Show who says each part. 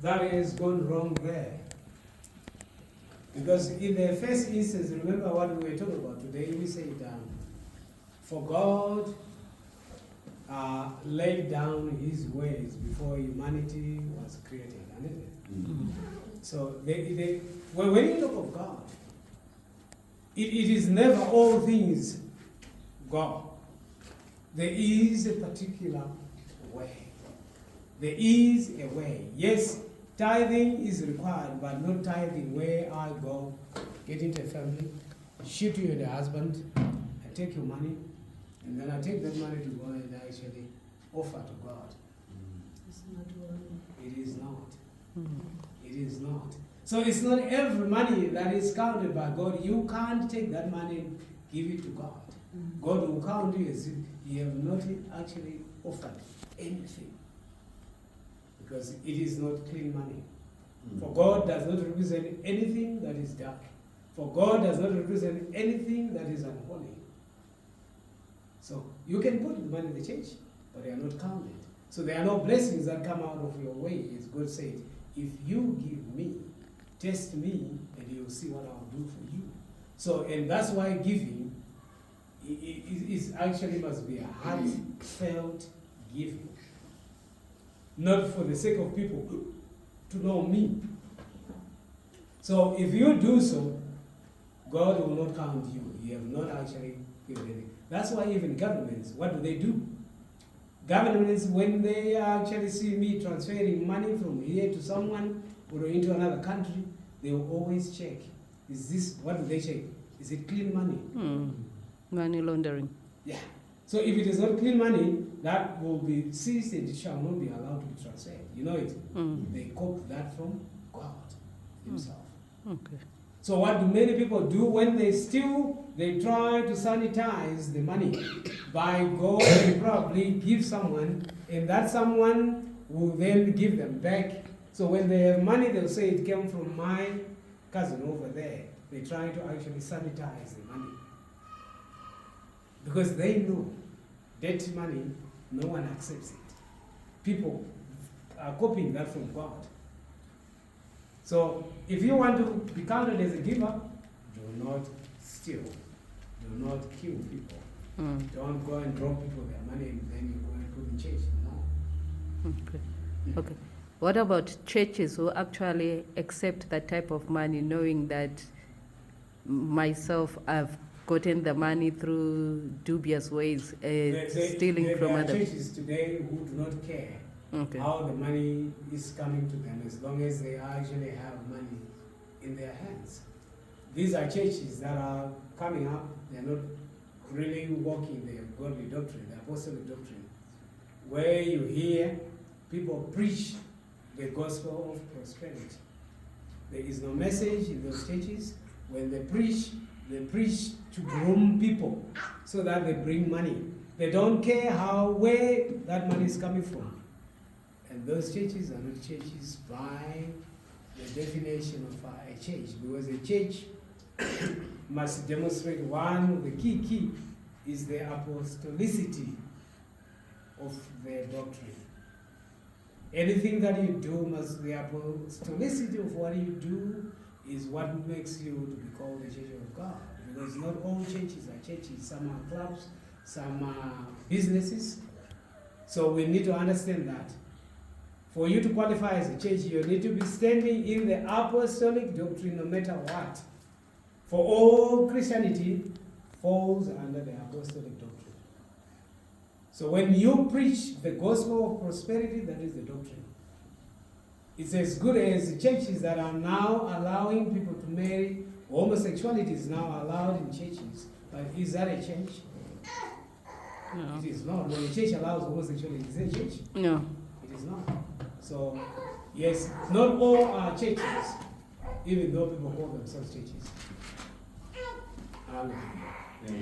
Speaker 1: that has gone wrong there. Because in the first instance, remember what we were talking about today, we said, for God laid down his ways before humanity was created, isn't it? Mm-hmm. So when you talk of God, it is never all things God. There is a particular way. There is a way. Yes, tithing is required, but not tithing where I go, get into a family, shoot you and the husband, and take your money, and then I take that money to go and actually offer to God.
Speaker 2: It's not working.
Speaker 1: It is not. It is not. So it's not every money that is counted by God. You can't take that money and give it to God. God will count you as if you have not actually offered anything. Because it is not clean money. For God does not represent anything that is dark. For God does not represent anything that is unholy. So you can put the money in the church, but they are not counted. So there are no blessings that come out of your way, as God said. If you give me, test me, and you'll see what I'll do for you. So, and that's why giving is actually must be a heartfelt giving. Not for the sake of people to know me. So if you do so, God will not count you. You have not actually given anything. That's why even governments, what do? Governments, when they actually see me transferring money from here to someone or into another country, they will always check. Is this, what do they check? Is it clean money?
Speaker 3: Money laundering.
Speaker 1: Yeah. So if it is not clean money, that will be seized and it shall not be allowed to be transferred. You know it? They copy that from God himself.
Speaker 3: Okay.
Speaker 1: So what do many people do when they steal? They try to sanitize the money by going and probably give someone, and that someone will then give them back. So when they have money, they'll say it came from my cousin over there. They try to actually sanitize the money. Because they know dirty money, no one accepts it. People are copying that from God. So if you want to be counted as a giver, do not steal. Do not kill people. Don't go and drop people their money and then you go and put in church. No.
Speaker 3: Okay. Okay. What about churches who actually accept that type of money, knowing that myself, I've gotten the money through dubious ways, stealing from others?
Speaker 1: There are churches today who do not care how the money is coming to them, as long as they actually have money in their hands. These are churches that are coming up. They're not really walking the godly doctrine, the apostolic doctrine, where you hear people preach the gospel of prosperity. There is no message in those churches. When they preach to groom people so that they bring money. They don't care where that money is coming from. And those churches are not churches by the definition of a church, because a church must demonstrate one of the key is the apostolicity of their doctrine. Anything that you do must, the apostolicity of what you do is what makes you to be called the Church of God. Because not all churches are churches. Some are clubs, some are businesses. So we need to understand that. For you to qualify as a church, you need to be standing in the apostolic doctrine no matter what. For all Christianity falls under the apostolic doctrine. So when you preach the gospel of prosperity, that is the doctrine. It's as good as the churches that are now allowing people to marry. Homosexuality is now allowed in churches. But is that a church?
Speaker 3: No.
Speaker 1: It is not. When a church allows homosexuality, is it a church?
Speaker 3: No.
Speaker 1: It is not. So, yes, not all are churches, even though people call themselves churches. Amen.